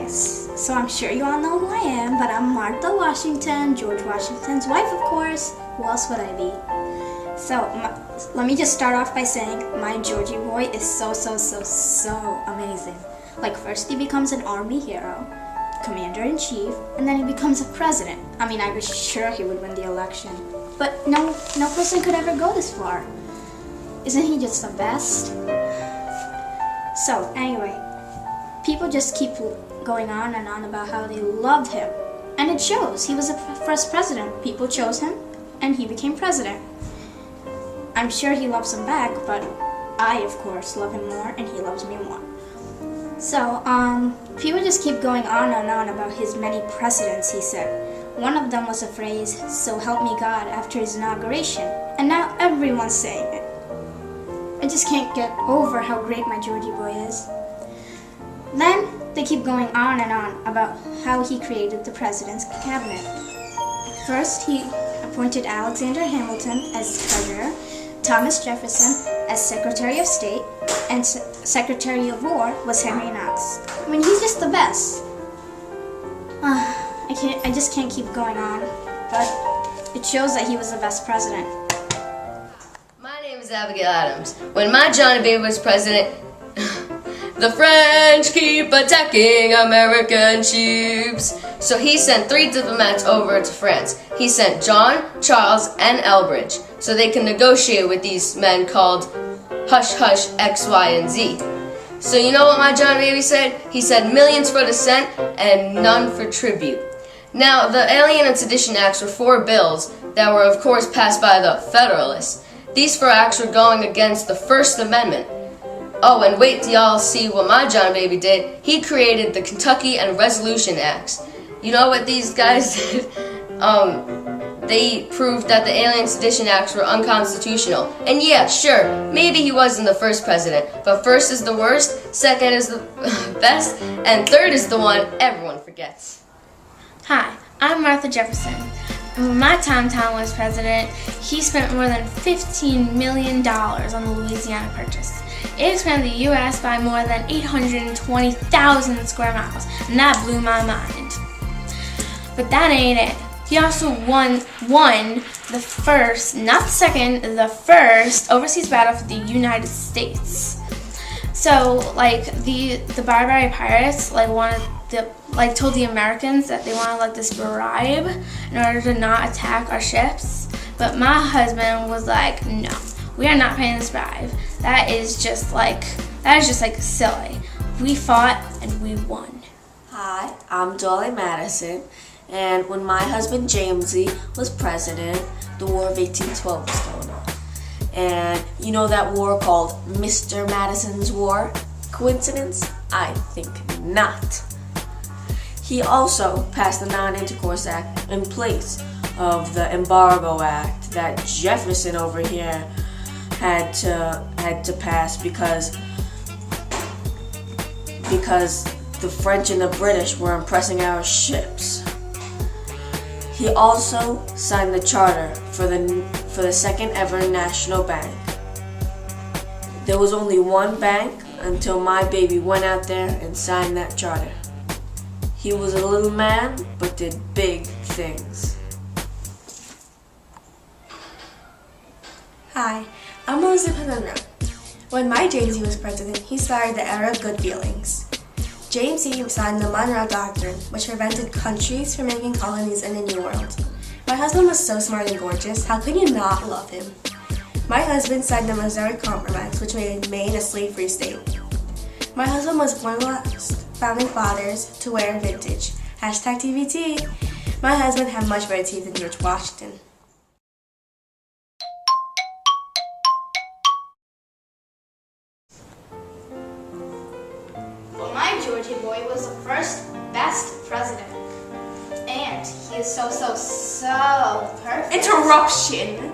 guys, so I'm sure you all know who I am, but I'm Martha Washington, George Washington's wife, of course. Who else would I be? So, let me just start off by saying my Georgie boy is so amazing. Like, first he becomes an army hero, commander-in-chief, and then he becomes a president. I mean, I was sure he would win the election, but no person could ever go this far. Isn't he just the best? So, anyway, people just keep going on and on about how they loved him. And it shows. He was the first president. People chose him, and he became president. I'm sure he loves them back, but I, of course, love him more, and he loves me more. So, people just keep going on and on about his many precedents, he said. One of them was a phrase, "So help me God," after his inauguration. And now everyone's saying it. I just can't get over how great my Georgie boy is. Then they keep going on and on about how he created the president's cabinet. First, he appointed Alexander Hamilton as treasurer, Thomas Jefferson as Secretary of State, and Secretary of War was Henry Knox. I mean, he's just the best. I just can't keep going on, but it shows that he was the best president. My name is Abigail Adams. When my Johnny Baby was president, the French keep attacking American ships. So he sent 3 diplomats over to France. He sent John, Charles, and Elbridge so they can negotiate with these men called Hush Hush X, Y, and Z. So you know what my Johnny Baby said? He said millions for dissent and none for tribute. Now, the Alien and Sedition Acts were 4 bills that were of course passed by the Federalists. These 4 acts were going against the First Amendment. Oh, and wait till y'all see what my John Baby did. He created the Kentucky and Resolution Acts. You know what these guys did? They proved that the Alien Sedition Acts were unconstitutional. And yeah, sure, maybe he wasn't the first president, but first is the worst, second is the best, and third is the one everyone forgets. Hi, I'm Martha Jefferson. When my Tom was president, he spent more than $15 million on the Louisiana Purchase. It expanded the U.S. by more than 820,000 square miles, and that blew my mind. But that ain't it. He also won the first, not the second, the first overseas battle for the United States. So, the Barbary Pirates, told the Americans that they wanted, this bribe in order to not attack our ships. But my husband was like, no, we are not paying this bribe. That is just silly. We fought and we won. Hi, I'm Dolly Madison, and when my husband Jamesy was president, the War of 1812 was going on. And you know that war called Mr. Madison's War? Coincidence? I think not. He also passed the Non-Intercourse Act in place of the Embargo Act that Jefferson over here had to pass because the French and the British were impressing our ships. He also signed the charter for the second ever national bank. There was only one bank until my baby went out there and signed that charter. He was a little man, but did big things. Hi, I'm Elizabeth Monroe. When my Jamesy was president, he started the era of good feelings. Jamesy signed the Monroe Doctrine, which prevented countries from making colonies in the New World. My husband was so smart and gorgeous, how could you not love him? My husband signed the Missouri Compromise, which made Maine a slave-free state. My husband was one of the last founding fathers to wear vintage. #TVT. My husband had much better teeth than George Washington. Well, my Georgie boy was the first best president. And he is so perfect. Interruption!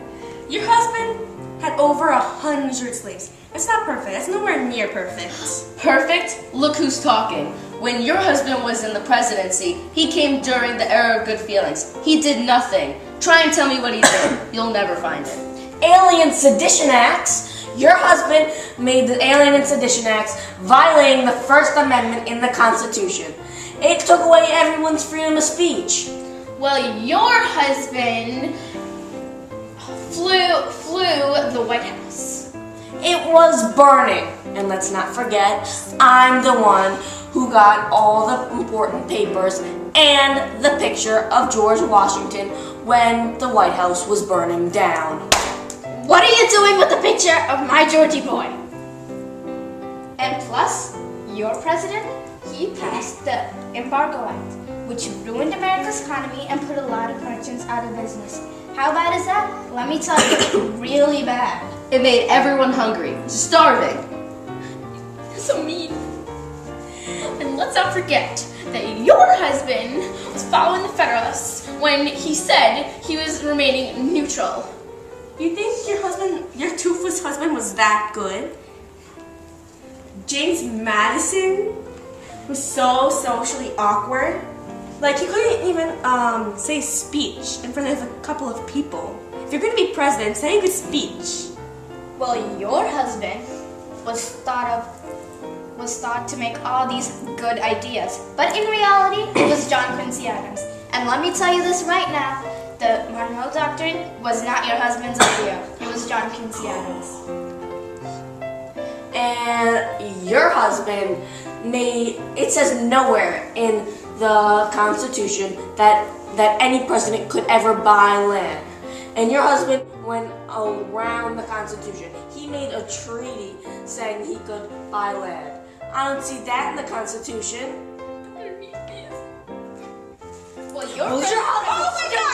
Your husband had over 100 slaves. It's not perfect. It's nowhere near perfect. Perfect? Look who's talking. When your husband was in the presidency, he came during the era of good feelings. He did nothing. Try and tell me what he did. You'll never find it. Alien Sedition Acts? Your husband made the Alien and Sedition Acts violating the First Amendment in the Constitution. It took away everyone's freedom of speech. Well, your husband flew the White House. It was burning. And let's not forget, I'm the one who got all the important papers and the picture of George Washington when the White House was burning down. What are you doing with the picture of my Georgie boy? And plus, your president, he passed the Embargo Act, which ruined America's economy and put a lot of merchants out of business. How bad is that? Let me tell you, really bad. It made everyone hungry, starving. So mean. And let's not forget that your husband was following the Federalists when he said he was remaining neutral. You think your toothless husband was that good? James Madison was so socially awkward. Like, he couldn't even say speech in front of a couple of people. If you're going to be president, say a good speech. Well, your husband was thought to make all these good ideas, but in reality, it was John Quincy Adams. And let me tell you this right now, the Monroe Doctrine was not your husband's idea. It was John Quincy Adams. And your husband it says nowhere in the Constitution that any president could ever buy land. And your husband went around the Constitution. He made a treaty saying he could buy land. I don't see that in the Constitution. Well, your Oh my God!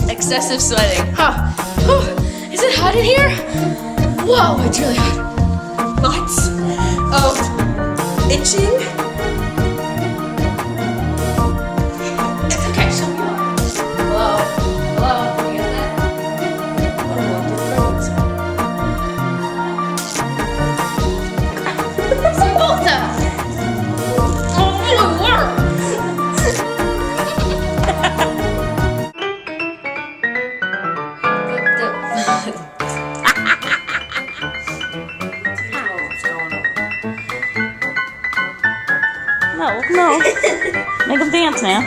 Excessive sweating. Huh. Whew. Is it hot in here? Whoa, it's really hot. Lots of itching. It's okay, she'll be alright. Hello? Hello? Can you get that? Cymbalta! Oh, work! No. Make them dance now.